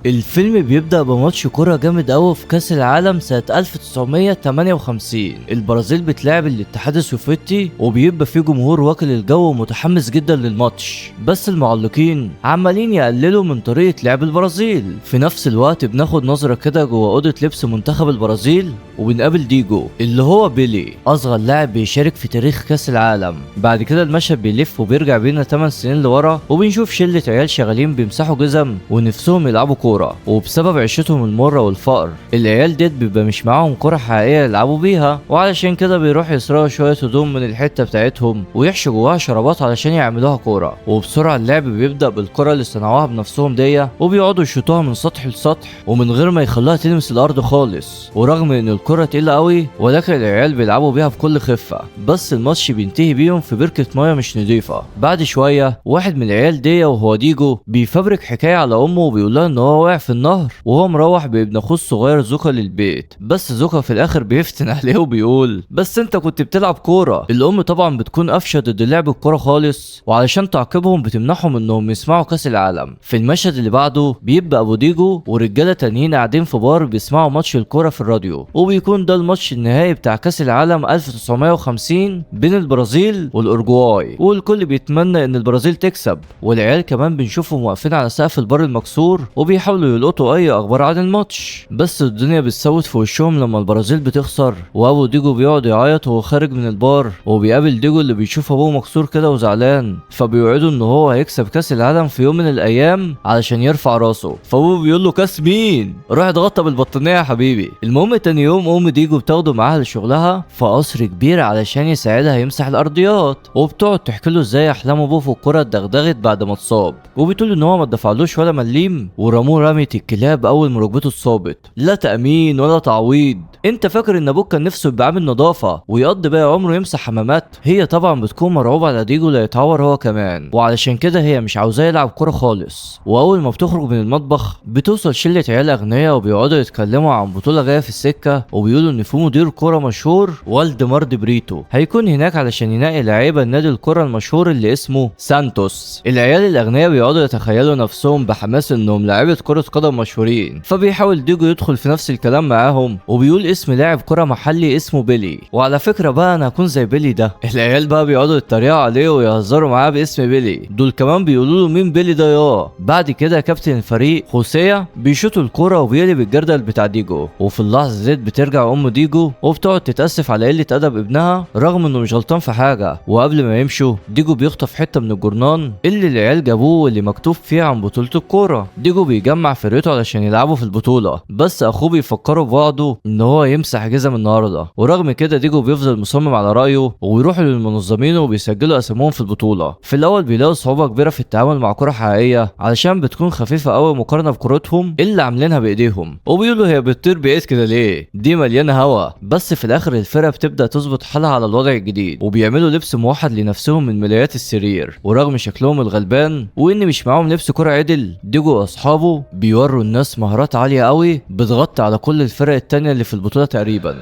الفيلم بيبدأ بماتش كرة جامد أوي في كأس العالم سنة 1958. البرازيل بتلاعب الاتحاد السوفيتي وبيبقى فيه جمهور واكل الجو ومتحمس جدا للماتش، بس المعلقين عمالين يقللوا من طريقة لعب البرازيل. في نفس الوقت بناخد نظرة كده جوه أوضة لبس منتخب البرازيل وبنقابل ديجو اللي هو بيلي، أصغر لاعب بيشارك في تاريخ كأس العالم. بعد كده المشهد بيلف وبيرجع بينا 8 سنين لورا وبنشوف شلة عيال شغالين بيمسحوا جزم ونفسهم يلعبوا كورة، وبسبب عيشتهم المرة والفقر العيال ديت بيبقى مش معاهم كرة حقيقية يلعبوا بيها، وعلشان كده بيروحوا يسرقوا شوية هدوم من الحتة بتاعتهم ويحشوا جواها شرابات علشان يعملوها كورة. وبسرعة اللعب بيبدأ بالكرة اللي صنعوها بنفسهم دي وبيقعدوا يشوطوها من سطح لسطح ومن غير ما يخلوها تلمس الأرض خالص، ورغم إن الكرة تقيلة قوي ولكن العيال بيلعبوا بيها بكل خفة. بس الماتش بينتهي بيهم في بركة مياه مش نضيفة. بعد شوية واحد من العيال دي وهو ديجو بيفبرك حكاية على أمه وبيقول لها إن هو واقع في النهر وهو مروح بابن اخوه الصغير زوكا للبيت، بس زوكا في الاخر بيفتن عليه وبيقول بس انت كنت بتلعب كوره. الام طبعا بتكون قافشه ضد لعب الكوره خالص وعلشان تعاقبهم بتمنعهم انهم يسمعوا كاس العالم. في المشهد اللي بعده بيبقى ابو ديجو ورجاله تانيين قاعدين في بار بيسمعوا ماتش الكوره في الراديو، وبيكون ده الماتش النهائي بتاع كاس العالم 1950 بين البرازيل والاورجواي، والكل بيتمنى ان البرازيل تكسب. والعيال كمان بنشوفهم واقفين على سقف البار المكسور وبيحاولوا يلقطوا اي اخبار عن الماتش، بس الدنيا بتسود في وشهم لما البرازيل بتخسر. وابو ديجو بيقعد يعيط وهو خارج من البار، وبيقابل ديجو اللي بيشوف ابوه مكسور كده وزعلان، فبيوعده ان هو هيكسب كاس العالم في يوم من الايام علشان يرفع راسه. فابوه بيقول له كاس مين؟ روح اتغطى بالبطانيه يا حبيبي. المهم تاني يوم ام ديجو بتاخده معاها لشغلها في قصر كبير علشان يساعدها يمسح الارضيات، وبتقعد تحكي له ازاي احلام ابوه في الكوره اتدغدغت بعد ما اتصاب، وبتقول ان هو ما دفعلوش ولا مليم ورموه رمية الكلاب اول ما ركبته اتصابت، لا تأمين ولا تعويض. انت فاكر ان ابوك كان نفسه يبقى عامل نظافه ويقضي بقى عمره يمسح حمامات؟ هي طبعا بتكون مرعوبه على ديجو لا يتعور هو كمان، وعلشان كده هي مش عاوزاه يلعب كوره خالص. واول ما بتخرج من المطبخ بتوصل شله عيال اغنياء وبيقعدوا يتكلموا عن بطوله جايه في السكه، وبيقولوا ان في مدير كوره مشهور والدمار دي بريتو هيكون هناك علشان ينقي لعيبه النادي الكوره المشهور اللي اسمه سانتوس. العيال الاغنياء بيقعدوا يتخيلوا نفسهم بحماس انهم لاعيبه كره قدم مشهورين، فبيحاول ديجو يدخل في نفس الكلام معاهم وبيقول اسم لاعب كرة محلي اسمه بيلي، وعلى فكرة بقى انا هكون زي بيلي ده. العيال بقى بيقعدوا يتريقوا عليه ويهزروا معاه باسم بيلي، دول كمان بيقولوا له مين بيلي ده ياه. بعد كده كابتن الفريق خوسيه بيشوط الكرة وبيقلب الجردل بتاع ديجو، وفي اللحظة ديت بترجع ام ديجو وبتقعد تتأسف على قلة ادب ابنها رغم انه مش غلطان في حاجة. وقبل ما يمشوا ديجو بيخطف حتة من الجورنان اللي العيال جابوه واللي مكتوب فيه عن بطولة الكورة. ديجو بيجمع فرقته علشان يلعبوا في البطولة، بس اخوه بيفكروا ببعضه ان هو يمسح جزم النهارده، ورغم كده ديجو بيفضل مصمم على رايه وبيروحوا للمنظمين وبيسجلوا اساميهم في البطوله. في الاول بيلاقوا صعوبه كبيره في التعامل مع كره حقيقيه علشان بتكون خفيفه قوي مقارنه بكرتهم اللي عاملينها بايديهم، وبيقولوا هي بتطير بايد كده ليه؟ دي مليانه هوا. بس في الاخر الفرقه بتبدا تظبط حالها على الوضع الجديد وبيعملوا لبس موحد لنفسهم من ملايات السرير، ورغم شكلهم الغلبان وان مش معاهم لبس كره عدل ديجو واصحابه بيوروا الناس مهارات عاليه قوي بتغطي على كل الفرق التانيه اللي في البطوله تقريبا.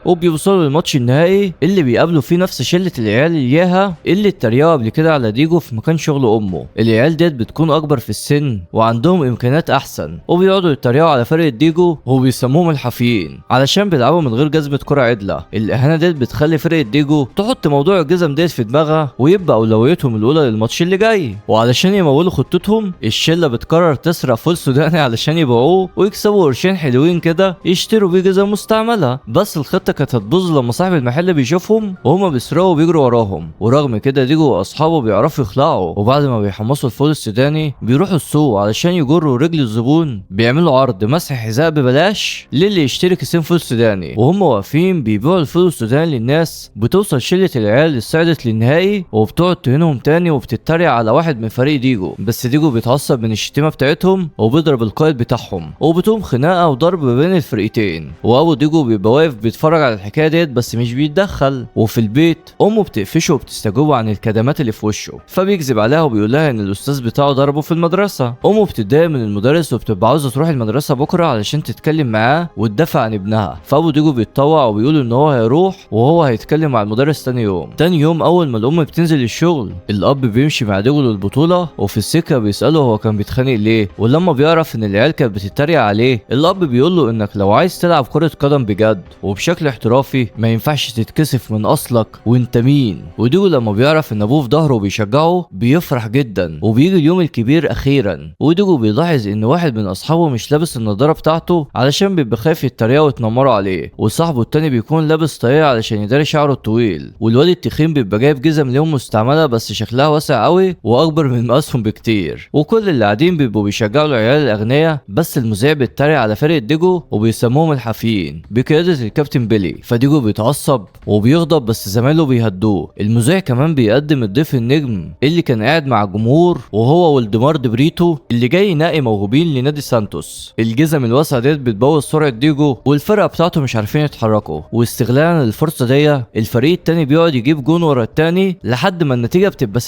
وبيوصلوا للماتش النهائي اللي بيقابلوا فيه نفس شله العيال اياها اللي اتريقوا قبل كده على ديجو في مكان شغل امه. العيال ديت بتكون اكبر في السن وعندهم امكانيات احسن، وبيقعدوا يتريقوا على فرقه ديجو وبيسموهم الحافيين علشان بيلعبوا من غير جزمه كره عدله. الاهانه ديت بتخلي فرقه ديجو تحط موضوع الجزم ديت في دماغها ويبقى اولويتهم الاولى للماتش اللي جاي. وعلشان يمولوا خطتهم الشله بتقرر تسرق فول سوداني علشان يبيعوه ويكسبوا قرشين حلوين كده يشتروا بيه جزم مستعمله، بس الخطه كانت هتبوظ لما صاحب المحل بيشوفهم وهما بيسرقوا وبيجروا وراهم، ورغم كده ديجو واصحابه بيعرفوا يخلعوا. وبعد ما بيحمصوا الفول السوداني بيروحوا السوق علشان يجروا رجل الزبون، بيعملوا عرض مسح حذاء ببلاش للي يشتري كيسين فول سوداني، وهم واقفين بيبيعوا الفول السوداني للناس. بتوصل شله العيال اللي صعدت للنهائي وبتقعد تهينهم تاني وبتتريق على واحد من فريق ديجو، بس ديجو بيتعصب من الشتيمه بتاعتهم وبيضرب القائد بتاعهم وبتقوم خناقه وضرب بين الفرقتين. وابو ديجو بيبقى واقف بيتفرج على الحكايه ديت بس مش بيتدخل. وفي البيت امه بتقفشه وبتستجوبه عن الكدمات اللي في وشه، فبيكذب عليها وبيقول لها ان الاستاذ بتاعه ضربه في المدرسه. امه بتتضايق من المدرس وبتبقى عاوزه تروح المدرسه بكره علشان تتكلم معاه وتدافع عن ابنها، فابو ديجو بيتطوع وبيقول ان هو هيروح وهو هيتكلم مع المدرس تاني يوم. تاني يوم اول ما الام بتنزل الشغل الاب بيمشي مع ديجو للبطوله، وفي السكه بيساله هو كان بيتخانق ليه، ولما بيعرف ان العيال كانت بتتريق عليه الاب بيقول له انك لو عايز تلعب كره قدم بجد وبشكل احترافي ما ينفعش تتكسف من اصلك وانت مين. وديجو لما بيعرف ان ابوه في ظهره بيشجعه بيفرح جدا، وبيجي اليوم الكبير اخيرا. وديجو بيلاحظ ان واحد من اصحابه مش لابس النضاره بتاعته علشان بيبقى خايف يتريقوا ويتنمروا عليه، وصاحبه التاني بيكون لابس طاقية علشان يداري شعره الطويل، والواد التخين بيبقى جايب جزم ليهم مستعمله بس شكلها واسع قوي واكبر من مقاسهم بكتير. وكل اللي قاعدين بيبقوا بيشجعوا العيال الاغنياء، بس المذيع بيتريق على فرقه ديجو وبيسموهم الحافيين بقياده الكابتن بيلي، فديجو بيتعصب وبيغضب بس زمايله بيهدوه. المذيع كمان بيقدم الضيف النجم اللي كان قاعد مع الجمهور وهو والدمار بريتو اللي جاي ينقي موهوبين لنادي سانتوس. الجزم الواسعه ديت بتبوظ سرعه ديجو والفرقه بتاعته مش عارفين يتحركوا، واستغلالا للفرصه دي الفريق التاني بيقعد يجيب جون ورا التاني لحد ما النتيجه بتبقى 6-0.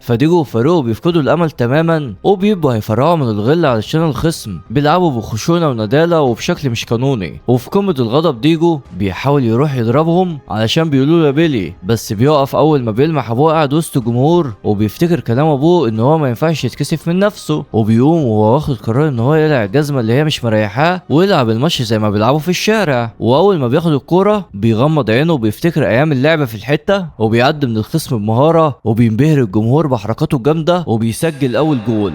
فديجو وفريقه بيفقدوا الامل تماما وبيبقوا هيفرقوا من الغل علشان الخصم بيلعبوا بخشونه ونداله وبشكل مش قانوني. وفي قمه الغضب ديجو بيحاول يروح يضربهم علشان بيقولوا له بيلي، بس بيقف اول ما بيلمح ابوه قاعد وسط الجمهور وبيفتكر كلام ابوه ان هو ما ينفعش يتكسف من نفسه، وبيقوم وهو واخد قرار ان هو يقلع الجزمه اللي هي مش مريحاه ويلعب الماتش زي ما بيلعبوا في الشارع. واول ما بياخد الكوره بيغمض عينه وبيفتكر ايام اللعبه في الحته وبيعدي من الخصم بمهاره وبينبهر الجمهور بحركاته الجامده وبيسجل اول جول.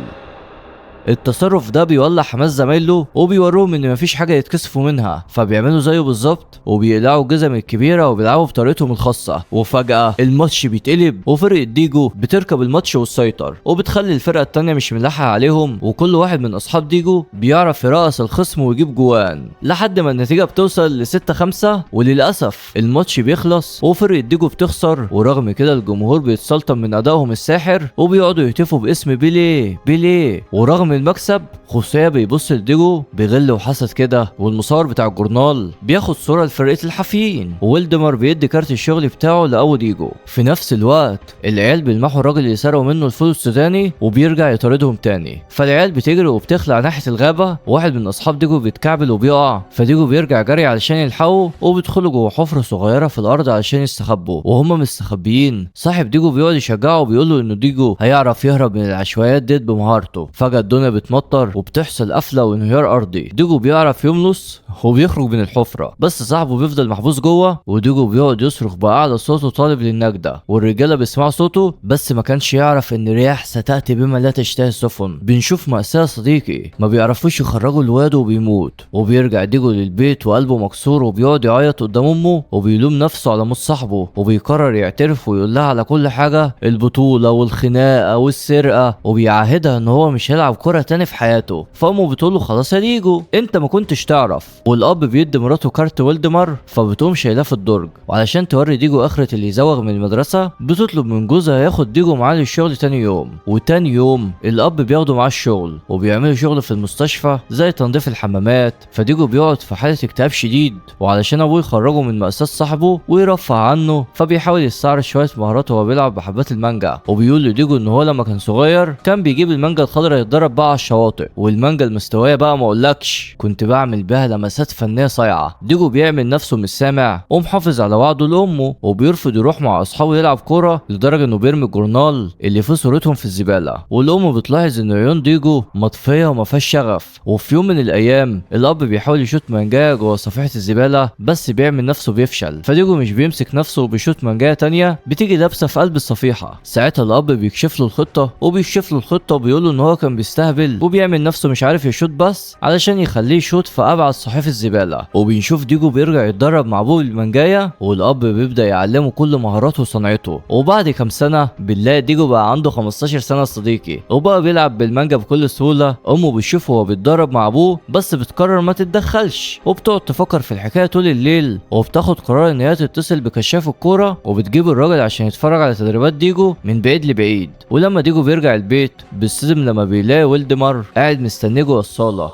التصرف ده بيولع حماس زمايله وبيوروهم ان مفيش حاجه يتكسفوا منها، فبيعملوا زيه بالظبط وبيقلعوا الجزم الكبيره وبيلعبوا بطريقتهم الخاصه. وفجاه الماتش بيتقلب وفرقه ديجو بتركب الماتش وتسيطر وبتخلي الفرقه التانيه مش ملاحقه عليهم، وكل واحد من اصحاب ديجو بيعرف يرقص الخصم ويجيب جوان لحد ما النتيجه بتوصل ل6-5. وللاسف الماتش بيخلص وفرقه ديجو بتخسر، ورغم كده الجمهور بيتسلطن من ادائهم الساحر وبيقعدوا يهتفوا باسم بيلي بيلي. ورغم المكسب خوسيه بيبص لديجو بغل وحسد كده، والمصور بتاع الجورنال بياخد صوره لفرقه الحافيين، وولدمر بيدي كارت الشغل بتاعه لابو ديجو. في نفس الوقت العيال بيلمحوا الراجل اللي سرقوا منه الفول السوداني وبيرجع يطاردهم تاني، فالعيال بتجري وبتخلع ناحيه الغابه. واحد من اصحاب ديجو بيتكعبل وبيقع، فديجو بيرجع جري علشان يلحقه وبيدخلوا جوه حفره صغيره في الارض علشان يستخبوا. وهم مستخبيين صاحب ديجو بيقعد يشجعه وبيقول له انه ديجو هيعرف يهرب من العشوائيات ديت بمهارته. فجاه الدنيا بتمطر وبتحصل قفله وانهيار ارضي، ديجو بيعرف يملص وبيخرج من الحفره، بس صاحبه بيفضل محبوس جوه. وديجو بيقعد يصرخ باعلى صوته طالب للنجده، والرجاله بيسمعوا صوته بس ما كانش يعرف ان الرياح ستاتي بما لا تشتهي السفن. بنشوف مأساة صديقي، ما بيعرفوش يخرجوا الواد وبيموت، وبيرجع ديجو للبيت وقلبه مكسور وبيقعد يعيط قدام امه وبيلوم نفسه على موت صاحبه، وبيقرر يعترف ويقول لها على كل حاجه، البطوله والخناقه والسرقه، وبيعاهدها ان هو مش هيلعب كره تاني في حياته. فامه بتقول له خلاص يا ديجو انت ما كنتش تعرف. والاب بيدي مراته كارت ولدمر فبتقوم شايلاه في الدرج، وعلشان توري ديجو اخره اللي يزوغ من المدرسه بتطلب من جوزها ياخد ديجو معاه للشغل تاني يوم. وتاني يوم الاب بياخده معاه الشغل وبيعملوا شغل في المستشفى زي تنظيف الحمامات. فديجو بيقعد في حاله اكتئاب شديد، وعلشان ابوه يخرجه من مأساة صاحبه ويرفع عنه فبيحاول يستعرض شويه مهاراته وهو بيلعب بحبات المانجا. وبيقول لديجو ان هو لما كان صغير كان بيجيب المانجا الخضراء يتدرب بقى على الشواطئ، والمانجا المستويه بقى ما اقولكش كنت بعمل بيها لمسات فنيه صايعه. ديجو بيعمل نفسه مش سامع ومحافظ على وعده لامه، وبيرفض يروح مع اصحابه يلعب كوره لدرجه انه بيرمي الجورنال اللي فيه صورتهم في الزباله. والام بتلاحظ ان عيون ديجو مطفيه وما فيهاش شغف. وفي يوم من الايام الاب بيحاول يشوط مانجايه جوه صفيحه الزباله بس بيعمل نفسه بيفشل، فديجو مش بيمسك نفسه وبيشوط مانجايه تانيه بتيجي لابسه في قلب الصفيحه. ساعتها الاب بيكشف له الخطه وبيقول له ان هو كان بيستهبل وبيعمل نفسه مش عارف يشوط بس علشان يخليه يشوط في ابعد صحيفه الزباله. وبنشوف ديجو بيرجع يتدرب مع ابوه المانجايه، والاب بيبدا يعلمه كل مهاراته وصنعته. وبعد كام سنه بنلاقي ديجو بقى عنده 15 سنه صديقي، وبقى بيلعب بالمانجا بكل سهوله. امه بتشوفه وهو بيتدرب مع ابوه بس بتقرر ما تتدخلش، وبتقعد تفكر في الحكايه طول الليل، وبتاخد قرار ان هي تتصل بكشاف الكوره وبتجيب الراجل عشان يتفرج على تدريبات ديجو من بعيد لبعيد. ولما ديجو بيرجع البيت بيصدم لما بيلاقي ولدمر قاعد مستنيه جوه الصاله.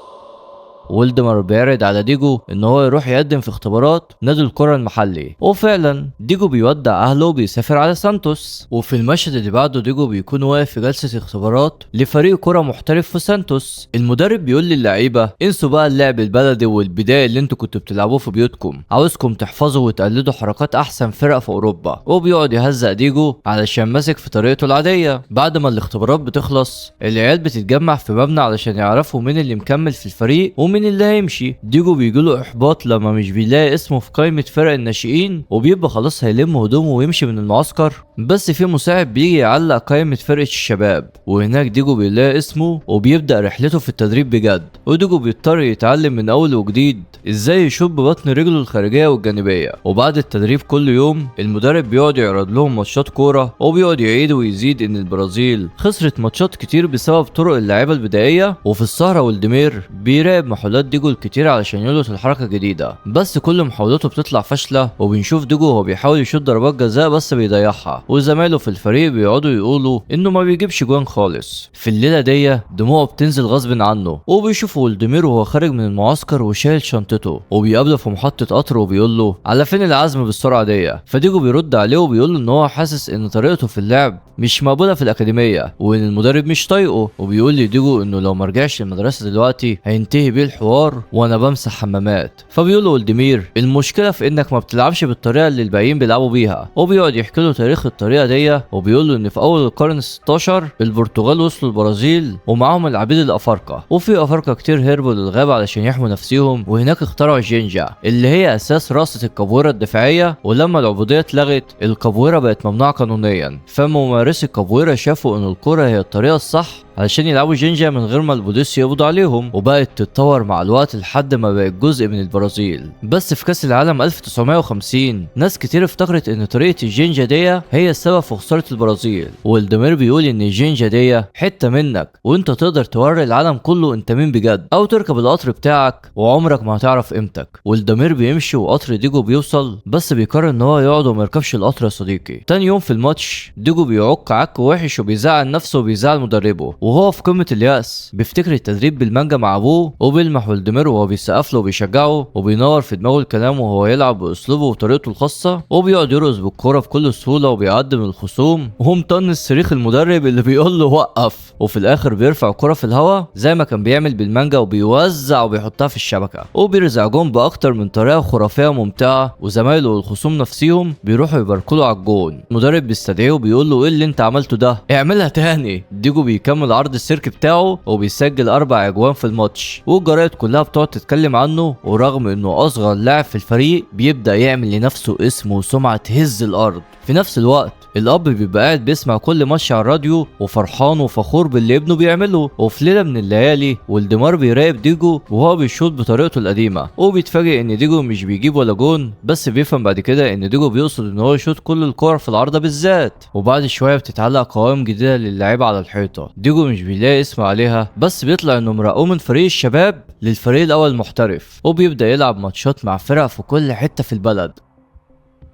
والدمر بيعرض على ديجو ان هو يروح يقدم في اختبارات نادي الكرة المحلي، وفعلا ديجو بيودع اهله وبيسافر على سانتوس. وفي المشهد اللي بعده ديجو بيكون واقف في جلسة اختبارات لفريق كرة محترف في سانتوس. المدرب بيقول للعيبة انسوا بقى اللعب البلدي والبداية اللي انتوا كنتوا بتلعبوه في بيوتكم، عاوزكم تحفظوا وتقلدوا حركات احسن فرق في اوروبا. وبيقعد يهزق ديجو علشان ماسك في طريقته العادية. بعد ما الاختبارات بتخلص العيال بتتجمع في مبنى علشان يعرفوا مين اللي مكمل في الفريق ومين اللي هيمشي. ديجو بيجيله احباط لما مش بيلاقي اسمه في قائمة فرق الناشئين، وبيبقى خلاص هيلم هدومه ويمشي من المعسكر. بس في مساعد بيجي يعلق قائمة فرقة الشباب، وهناك ديجو بيلاقي اسمه وبيبدأ رحلته في التدريب بجد. وديجو بيضطر يتعلم من اول وجديد ازاي يشوط ببطن رجله الخارجية والجانبية. وبعد التدريب كل يوم المدرب بيقعد يعرض لهم ماتشات كورة، وبيقعد يعيد ويزيد ان البرازيل خسرت ماتشات كتير بسبب طرق اللعيبة البدائية. وفي السهرة والدمير بيراقب محاولات ديجو الكتير علشان يلقط الحركة جديدة، بس كل محاولاته بتطلع فاشلة. وبنشوف ديجو وهو بيحاول يشوط ضربات جزاء بس بيضيعها، وزمايله في الفريق بيقعدوا يقولوا انه ما بيجيبش جوان خالص. في الليلة دي دموعه بتنزل غصب عنه، وبيشوفوا ولدمير وهو خارج من المعسكر وشايل شنطته، وبيقابله في محطة قطر وبيقول له على فين العزم بالسرعة دي. فديجو بيرد عليه وبيقول له ان هو حاسس ان طريقته في اللعب مش مقبولة في الأكاديمية، وان المدرب مش طايقه. وبيقول لديجو انه لو مرجعش المدرسة دلوقتي هينتهي بيه الحوار وانا بمسح حمامات. فبيقول له ولدمير المشكلة في انك ما بتلعبش بالطريقة اللي الباقيين بيلعبوا بيها. وبيقعد يحكي له تاريخ الطريقة دي، وبيقول له ان في اول القرن 16 البرتغال وصلوا البرازيل ومعاهم العبيد الافارقة، وفي افارقة كتير هربوا للغابة علشان يحموا نفسهم، وهناك اخترعوا الجينجا اللي هي اساس رقصة الكابويرا الدفاعية. ولما العبودية اتلغت الكابويرا بقت ممنوعة قانونيا، فممارسي الكابويرا شافوا ان الكرة هي الطريقة الصح علشان يلعبوا جينجا من غير ما البوليس يقبضوا عليهم. وبقت تتطور مع الوقت لحد ما بقت جزء من البرازيل. بس في كاس العالم 1950 ناس كتير افتكرت ان طريقة الجينجا دي هي السبب في خسارة البرازيل. والدمير بيقول ان الجينجا دي حتة منك، وانت تقدر توري العالم كله انت مين بجد، او تركب القطر بتاعك وعمرك ما هتعرف قيمتك. والدمير بيمشي وقطر ديجو بيوصل، بس بيقرر ان هو يقعد وما يركبش القطر يا صديقي. تاني يوم في الماتش ديجو بيعك عك وحش وبيزعل نفسه وبيزعل مدربه، وهو في قمة اليأس بيفتكر التدريب بالمانجا مع ابوه، وبيلمح ولدمير وهو بيسقف له وبيشجعه، وبينور في دماغه الكلام وهو يلعب باسلوبه وطريقته الخاصة، وبيقعد يرقص بالكرة بكل سهولة وبيعدي من الخصوم، وهو مطنش صريخ المدرب اللي بيقول له وقف. وفي الاخر بيرفع الكرة في الهواء زي ما كان بيعمل بالمانجا وبيوزع وبيحطها في الشبكة، وبيرزع جون باكتر من طريقة خرافية وممتعة. وزمايله والخصوم نفسيهم بيروحوا يباركوا له على الجون. المدرب بيستدعيه وبيقول له ايه اللي انت عملته ده، اعملها تاني. ديجو بيكمل عرض السيرك بتاعه وبيسجل 4 اجوان في الماتش، والجرايد كلها بتقعد تتكلم عنه. ورغم انه اصغر لاعب في الفريق بيبدأ يعمل لنفسه اسم وسمعة تهز الارض. في نفس الوقت الاب بيبقى قاعد بيسمع كل ماتش على الراديو وفرحان وفخور باللي ابنه بيعمله. وفي ليله من الليالي والدمار بيراقب ديجو وهو بيشوط بطريقته القديمه، وبيتفاجئ ان ديجو مش بيجيب ولا جون، بس بيفهم بعد كده ان ديجو بيقصد ان هو يشوط كل الكور في العارضه بالذات. وبعد شويه بتتعلق قوائم جديده للاعيبه على الحيطه، ديجو مش بيلاقي اسم عليها، بس بيطلع انه مرقوه من فريق الشباب للفريق الاول المحترف، وبيبدا يلعب ماتشات مع فرق في كل حته في البلد.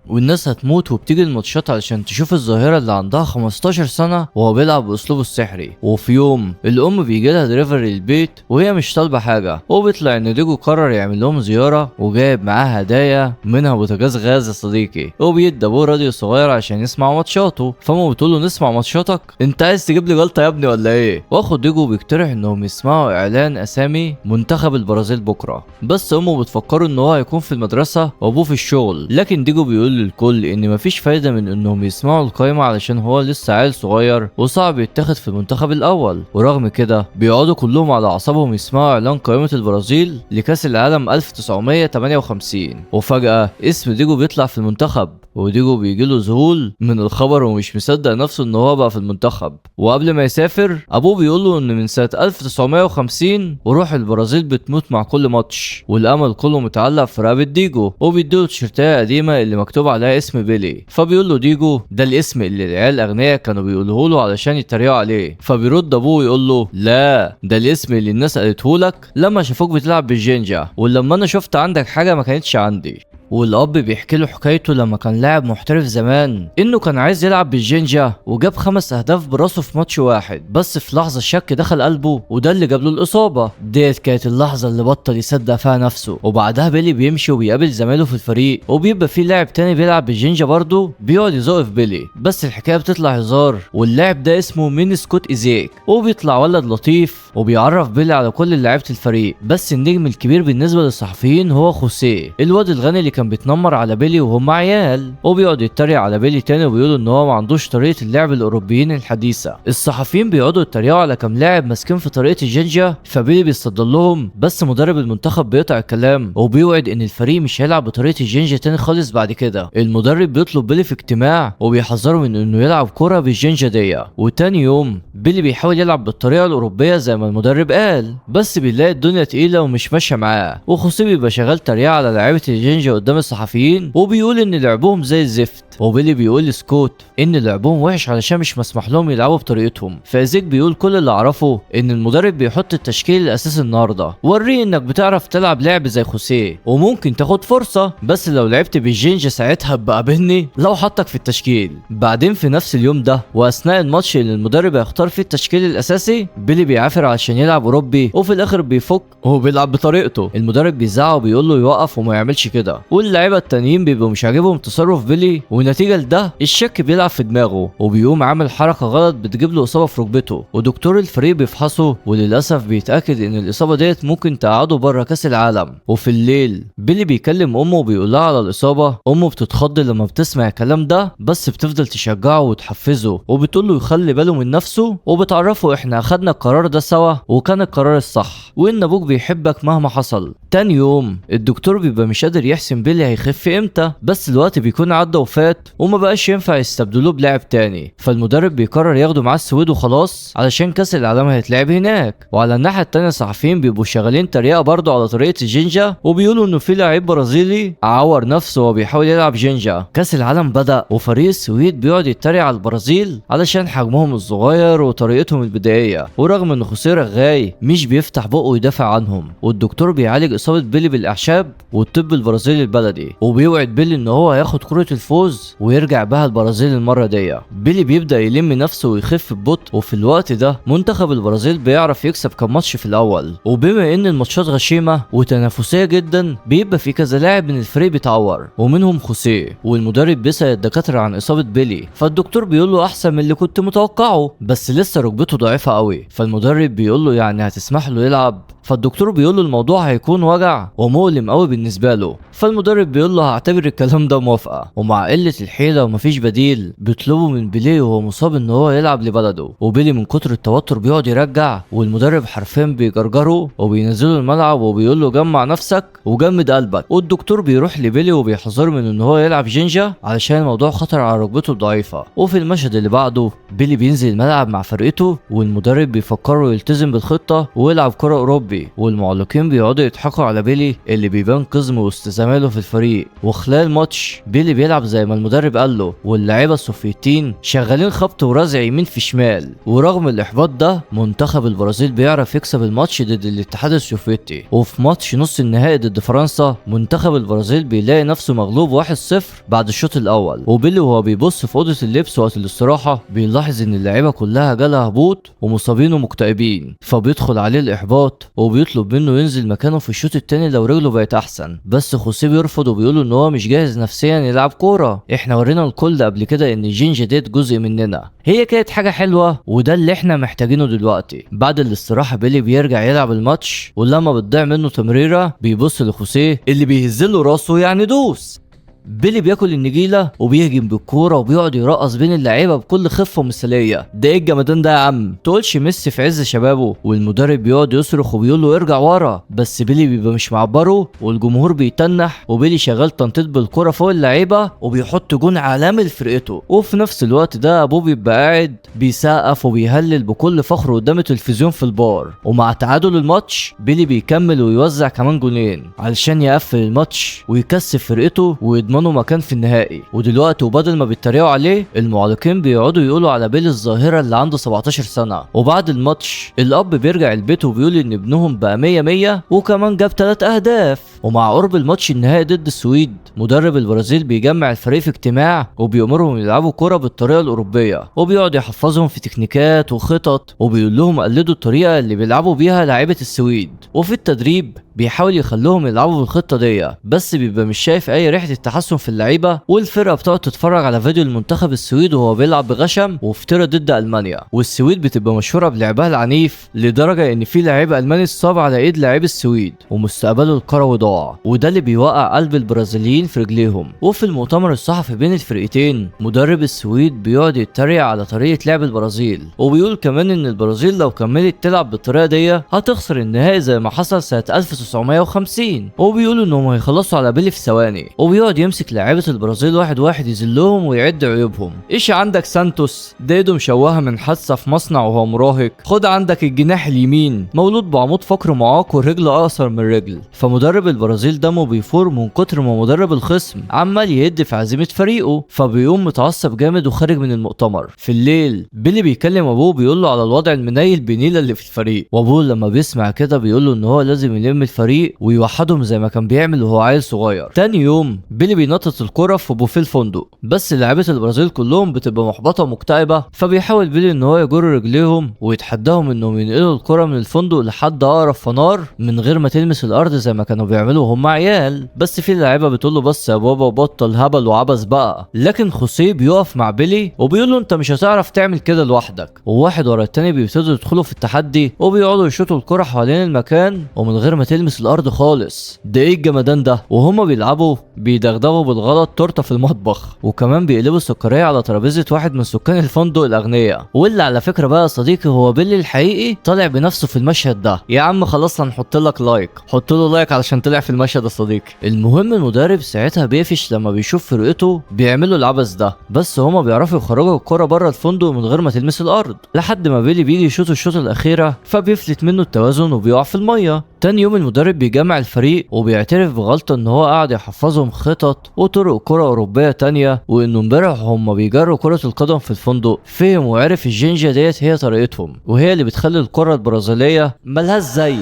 والناس هتموت وبتيجي الماتشات علشان تشوف الظاهرة اللي عندها 15 سنة وهو بيلعب بأسلوبه السحري. وفي يوم الأم بيجيلها دليفري للبيت وهي مش طالبة حاجة، وبيطلع إن ديجو قرر يعمل لهم زيارة وجايب معاه هدايا منها بوتاجاز غاز يا صديقي، وبيدي أبوه راديو صغير عشان يسمع ماتشاته. فأمه بتقول له نسمع ماتشاتك؟ أنت عايز تجيب لي جلطة يا ابني ولا إيه؟ وأخو ديجو بيقترح إنهم يسمعوا إعلان أسامي منتخب البرازيل بكرة، بس أمه بتفكره إن هو هيكون في المدرسة وأبوه في الشغل. لكن ديجو بيقول للكل ان مفيش فايده من انهم يسمعوا القائمه علشان هو لسه عيل صغير وصعب يتاخد في المنتخب الاول. ورغم كده بيقعدوا كلهم على اعصابهم يسمعوا اعلان قائمه البرازيل لكاس العالم 1958. وفجاه اسم ديجو بيطلع في المنتخب، وديجو بيجيله ذهول من الخبر ومش مصدق نفسه ان هو بقى في المنتخب. وقبل ما يسافر ابوه بيقول له ان من سنه 1950 وروح البرازيل بتموت مع كل ماتش، والامل كله متعلق في رقبه ديجو. وبيديله تيشيرتايه قديمه اللي مكتوب عليها اسم بيلي، فبيقول له ديجو ده الاسم اللي العيال الاغنياء كانوا بيقولوه له علشان يتريقوا عليه. فبيرد ابوه يقول له لا، ده الاسم اللي الناس قالته لك لما شافوك بتلعب بالجينجا، ولما انا شفت عندك حاجه ما كانتش عندي. والاب بيحكي له حكايته لما كان لاعب محترف زمان، انه كان عايز يلعب بالجينجا وجاب 5 اهداف براسه في ماتش واحد، بس في لحظه الشك دخل قلبه وده اللي جاب له الاصابه. ديت كانت اللحظه اللي بطل يصدق فيها نفسه. وبعدها بيلي بيمشي وبيقابل زمايله في الفريق، وبيبقى في لاعب تاني بيلعب بالجينجا برضه بيقعد يزق في بيلي، بس الحكايه بتطلع هزار، واللاعب ده اسمه مين سكوت ايزيك، وبيطلع ولد لطيف وبيعرف بيلي على كل لعيبه الفريق. بس النجم الكبير بالنسبه للصحفيين هو خوسيه، الواد الغني اللي كان بيتنمر على بيلي وهم عيال، وبيقعد يتريق على بيلي تاني وبيقولوا ان هو ما عندوش طريقه اللعب الاوروبيين الحديثه. الصحفيين بيقعدوا يتريقوا على كام لاعب ماسكين في طريقه الجينجا، فبيلي بيصدر لهم، بس مدرب المنتخب بيقطع الكلام وبيوعد ان الفريق مش هيلعب بطريقه الجينجا تاني خالص بعد كده. المدرب بيطلب بيلي في اجتماع وبيحذره من انه يلعب كوره بالجينجا دي. وتاني يوم بيلي بيحاول يلعب بالطريقه الاوروبيه زي ما المدرب قال، بس بيلاقي الدنيا تقيله ومش ماشيه معاه، وخوسيه بيبقى شغال تريقه على لعيبه الجينجا قدام الصحفيين وبيقول ان لعبهم زي الزفت. وبيلي بيقول لسكوت ان لعبهم وحش علشان مش مسمح لهم يلعبوا بطريقتهم. فازيك بيقول كل اللي اعرفه ان المدرب بيحط التشكيل الاساسي النهارده، وريه انك بتعرف تلعب لعب زي خوسيه وممكن تاخد فرصه، بس لو لعبت بالجينجا ساعتها بقابلني لو حطك في التشكيل. بعدين في نفس اليوم ده واثناء الماتش اللي المدرب هيختار فيه التشكيل الاساسي، بيلي بيعافر عشان يلعب اوروبي وفي الاخر بيفك وهو بيلعب بطريقته. المدرب بيزعق وبيقول له يوقف وما يعملش كده، واللعيبه التانيين بيبقوا مش عاجبهم تصرف بيلي، ونتيجه لده الشك بيلعب في دماغه وبيقوم عامل حركه غلط بتجيب له اصابه في ركبته، ودكتور الفريق بيفحصه وللاسف بيتاكد ان الاصابه ديت ممكن تقعده بره كاس العالم. وفي الليل بيلي بيكلم امه وبيقول لها على الاصابه. امه بتتخض لما بتسمع الكلام ده، بس بتفضل تشجعه وتحفزه وبتقول له يخلي باله من نفسه، وبتعرفه احنا اخدنا القرار ده سوا وكان القرار الصح، وان ابوك بيحبك مهما حصل. تاني يوم الدكتور بيبقى مش قادر يحسم بيلي هيخف امتى، بس الوقت بيكون عدى وفات وما بقاش ينفع يستبدلوه بلاعب تاني، فالمدرب بيقرر ياخده معاه السويد وخلاص علشان كاس العالم هيتلعب هناك. وعلى الناحيه التانيه الصحفيين بيبقوا شغالين تريقه برضه على طريقه الجينجا، وبيقولوا انه في لاعب برازيلي عور نفسه وهو بيحاول يلعب جينجا. كاس العالم بدأ وفريق السويد بيقعد يتريق على البرازيل علشان حجمهم الصغير وطريقتهم البدائيه، ورغم ان خوسيه رغاي مش بيفتح بقه يدافع عنهم. والدكتور بيعالج اصابه بيلي بالاعشاب والطب البرازيلي البلدي، وبيوعد بيلي ان هو هياخد كره الفوز ويرجع بها البرازيل المره دي. بيلي بيبدا يلم نفسه ويخف ببطء، وفي الوقت ده منتخب البرازيل بيعرف يكسب كام ماتش في الاول، وبما ان الماتشات غشيمه وتنافسيه جدا بيبقى في كذا لاعب من الفريق بيتعور ومنهم خوسيه. والمدرب بيسال الدكاتره عن اصابه بيلي، فالدكتور بيقول له احسن من اللي كنت متوقعه بس لسه ركبته ضعيفه قوي. فالمدرب بيقول له يعني هتسمح له يلعب؟ فالدكتور بيقول له الموضوع هيكون وجع ومؤلم قوي بالنسبه له. فالمدرب بيقول له هعتبر الكلام ده موافقه، ومع قله الحيله ومفيش بديل بيطلبوا من بيلي وهو مصاب ان هو يلعب لبلده. وبيلي من كتر التوتر بيقعد يرجع، والمدرب حرفيا بيجرجره وبينزله الملعب وبيقول له جمع نفسك وجمد قلبك. والدكتور بيروح لبيلي وبيحذره من ان هو يلعب جينجا علشان الموضوع خطر على ركبته الضعيفه. وفي المشهد اللي بعده بيلي بينزل الملعب مع فرقته، والمدرب بيفكره يلتزم بالخطه ويلعب كره اوروبي، والمعلقين بيقعدوا يضحكوا على بيلي اللي بيبان قزم وسط زمايله في الفريق. وخلال الماتش بيلي بيلعب زي ما المدرب قال له، واللعيبه السوفيتيين شغالين خبط ورزع يمين في شمال. ورغم الاحباط ده منتخب البرازيل بيعرف يكسب الماتش ضد الاتحاد السوفيتي. وفي ماتش نص النهائي ضد فرنسا منتخب البرازيل بيلاقي نفسه مغلوب 1-0 بعد الشوط الاول، وبيلي وهو بيبص في اوضه اللبس وقت الاستراحه بيلاحظ ان اللعيبه كلها جالها هبوط ومصابين ومكتئبين، فبيدخل عليه الاحباط وبيطلب منه ينزل مكانه في الشوط التاني لو رجله بقت احسن. بس خوسيه بيرفض وبيقول ان هو مش جاهز نفسيا يلعب كوره، احنا ورينا الكل قبل كده ان الجينجا ديت جزء مننا، هي كانت حاجه حلوه وده اللي احنا محتاجينه دلوقتي. بعد الاستراحه بيلي بيرجع يلعب الماتش، ولما بتضيع منه تمريره بيبص لخوسيه اللي بيهزله راسه يعني دوس. بيلي بياكل النجيله وبيهجم بالكوره وبيقعد يرقص بين اللعيبه بكل خفه ومثاليه. ده ايه الجمدان ده يا عم؟ تقولش ميسي في عز شبابه. والمدرب بيقعد يصرخ وبيقول له ارجع ورا، بس بيلي بيبقى مش معبره والجمهور بيتنح، وبيلي شغال تنطيط بالكوره فوق اللعيبه وبيحط جون عالمي لفرقته. وفي نفس الوقت ده ابوه بيبقى قاعد بيسقف وبيهلل بكل فخر قدام التلفزيون في البار. ومع تعادل الماتش بيلي بيكمل ويوزع كمان جونين علشان يقفل الماتش ويكسب فرقته ويضمن يضمنوا مكان في النهائي. ودلوقتي وبدل ما بيتريقوا عليه المعلقين بيقعدوا يقولوا على بيلي الظاهرة اللي عنده 17 سنة. وبعد الماتش الاب بيرجع البيت وبيقول ان ابنهم بقى 100 وكمان جاب 3 اهداف. ومع قرب الماتش النهائي ضد السويد مدرب البرازيل بيجمع الفريق في اجتماع وبيأمرهم يلعبوا كرة بالطريقة الأوروبية، وبيقعد يحفظهم في تكنيكات وخطط، وبيقول لهم قلدوا الطريقة اللي بيلعبوا بيها لاعيبة السويد. وفي التدريب بيحاول يخلوهم يلعبوا بالخطة دي، بس بيبقى مش شايف اي ريحة التحسن في اللعيبة. والفرقة بتقعد تتفرج على فيديو المنتخب السويد وهو بيلعب بغشم وافتراء ضد المانيا. والسويد بتبقى مشهورة بلعبها العنيف لدرجة ان في لاعب الماني اتصاب على ايد لاعب السويد ومستقبله الكروي ضاع، وده اللي بيوقع قلب البرازيليين في رجليهم. وفي المؤتمر الصحفي بين الفرقتين مدرب السويد بيقعد يتريق على طريقة لعب البرازيل، وبيقول كمان ان البرازيل لو كملت تلعب بالطريقة دي هتخسر النهائي زي ما حصل سنة 1950. وبيقولوا انهم هيخلصوا على بيلي في ثواني. وبيقعد يمسك لاعيبة البرازيل واحد واحد يذلهم ويعد عيوبهم. ايش عندك سانتوس ده ايده مشوهة من حادثة في مصنع وهو مراهق. خد عندك الجناح اليمين مولود بعمود فقري معاق والرجل اقصر من الرجل. فمدرب البرازيل دمه بيفور من كتر ما مدرب الخصم عمال يهد في عزيمة فريقه، فبيقوم متعصب جامد وخارج من المؤتمر. في الليل بيلي بيكلم ابوه بيقول له على الوضع المنيل بنيلة اللي في الفريق، وابوه لما بيسمع كده بيقول له ان هو لازم يلم الفريق ويوحدهم زي ما كان بيعمل وهو عيل صغير. تاني يوم بيلي بينطط الكرة في بوفيه الفندق، بس لاعيبة البرازيل كلهم بتبقى محبطة ومكتئبة، فبيحاول بيلي ان هو يجر رجليهم ويتحداهم انهم ينقلوا الكرة من الفندق لحد اقرب فنار من غير ما تلمس الارض زي ما كانوا بيعملوا وهم عيال. بس في لاعيبة بتقول له بس يا بابا بطل هبل وعبث بقى، لكن خوسيه بيقف مع بيلي وبيقول له انت مش هتعرف تعمل كده لوحدك. وواحد ورا التاني بيبتدوا يدخلوا في التحدي وبيقعدوا يشوطوا الكرة حوالين المكان ومن غير ما تلمس الارض خالص. ده ايه الجمدان ده؟ وهما بيلعبوا بيدغدغوا بالغلط تورته في المطبخ، وكمان بيقلبوا السكريه على ترابيزه واحد من سكان الفندق الاغنياء. واللي على فكره بقى يا صديقي هو بيلي الحقيقي طالع بنفسه في المشهد ده. يا عم خلاص هنحط لك لايك، حط له لايك علشان طلع في المشهد يا صديقي. المهم المدرب ساعتها بيقفش لما بيشوف فرقته بيعملوا العبث ده، بس هما بيعرفوا يخرجوا الكرة بره الفندق من غير ما تلمس الارض، لحد ما بيلي بيجي يشوط الشوط الاخيره فبيفلت منه التوازن وبيقع في الميه. تاني يوم المدرب بيجمع الفريق وبيعترف بغلطه ان هو قاعد يحفظهم خطط وطرق كرة اوروبيه تانية، وانه امبارح هما بيجروا كرة القدم في الفندق فهم وعرف الجينجا ديت هي طريقتهم وهي اللي بتخلي الكرة البرازيليه ملهاش زي.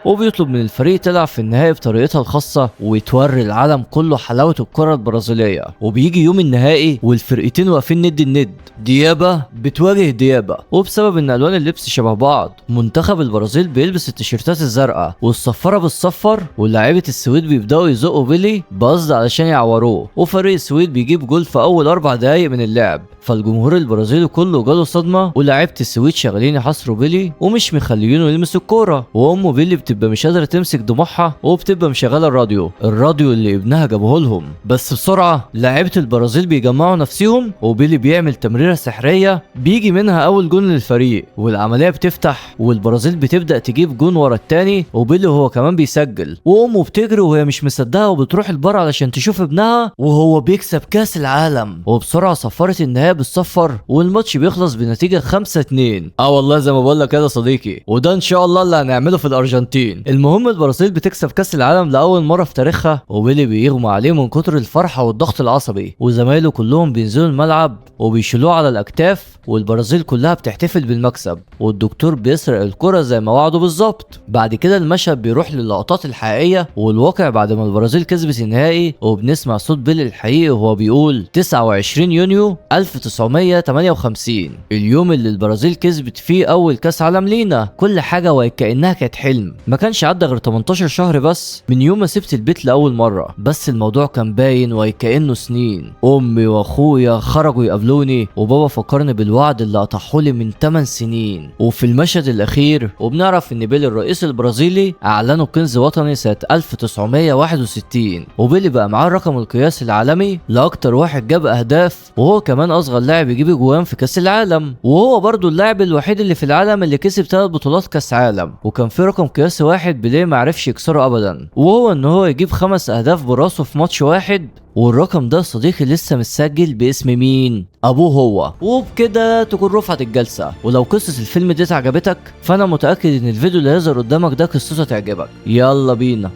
وبيطلب من الفريق تلعب في النهائي بطريقتها الخاصة ويتوري العالم كله حلاوة الكرة البرازيلية. وبيجي يوم النهائي والفرقتين واقفين ند الند، ديابا بتواجه ديابا، وبسبب ان الوان اللبس شبه بعض منتخب البرازيل بيلبس التيشيرتات الزرقاء والصفارة بالصفر، ولاعيبة السويد بيبدأوا يزقوا بيلي بقصد علشان يعوروه، وفريق السويد بيجيب جول في اول 4 دقايق من اللعب. فالجمهور البرازيلي كله جاله صدمة، ولاعيبة السويد شغالين يحاصروا بيلي ومش مخليينه يلمس الكورة، وام بيلي بتبقى مش قادرة تمسك دموعها وبتبقى مشغلة الراديو اللي ابنها جابه لهم. بس بسرعة لاعيبة البرازيل بيجمعوا نفسهم وبيلي بيعمل تمريرة سحرية بيجي منها اول جون للفريق، والعملية بتفتح والبرازيل بتبدأ تجيب جون ورا التاني، وبيلي هو كمان بيسجل، وامه بتجري وهي مش مصدقة وبتروح البار علشان تشوف ابنها وهو بيكسب كاس العالم. وبسرعة صفرت النهاية بالصفر والماتش بيخلص بنتيجة 5-2. والله زي ما بقول لك كده صديقي، وده ان شاء الله اللي هنعمله في الارجنتين. المهم البرازيل بتكسب كاس العالم لاول مره في تاريخها، وبيلي بيغمى عليه من كتر الفرحه والضغط العصبي، وزمايله كلهم بينزلوا الملعب وبيشيلوه على الاكتاف، والبرازيل كلها بتحتفل بالمكسب، والدكتور بيسرق الكره زي ما وعده بالظبط. بعد كده المشهد بيروح للقطات الحقيقيه والواقع بعد ما البرازيل كسبت النهائي، وبنسمع صوت بيلي الحقيقي وهو بيقول 29 يونيو 1958 اليوم اللي البرازيل كسبت فيه اول كاس عالم لينا. كل حاجه وكأنها كانت حلم، ما كانش عدى غير 18 شهر بس من يوم ما سبت البيت لاول مره، بس الموضوع كان باين وكأنه سنين. امي واخويا خرجوا يقابلوني، وبابا فكرني بالوعد اللي قطعهولي من 8 سنين. وفي المشهد الاخير وبنعرف ان بيلي الرئيس البرازيلي اعلنوا كنز وطني سنه 1961، وبيلي بقى معاه الرقم القياسي العالمي لاكتر واحد جاب اهداف، وهو كمان اصغر لاعب يجيب اجوان في كاس العالم، وهو برضو اللاعب الوحيد اللي في العالم اللي كسب 3 بطولات كاس عالم. وكان في رقم قياسي واحد بيليه ما عرفش يكسره ابدا، وهو ان هو يجيب 5 اهداف براسه في ماتش واحد، والرقم ده صديقي لسه متسجل باسم مين؟ ابوه هو. وبكده تكون رفعت الجلسه. ولو قصه الفيلم دي عجبتك فانا متاكد ان الفيديو اللي هيظهر قدامك ده قصته تعجبك. يلا بينا.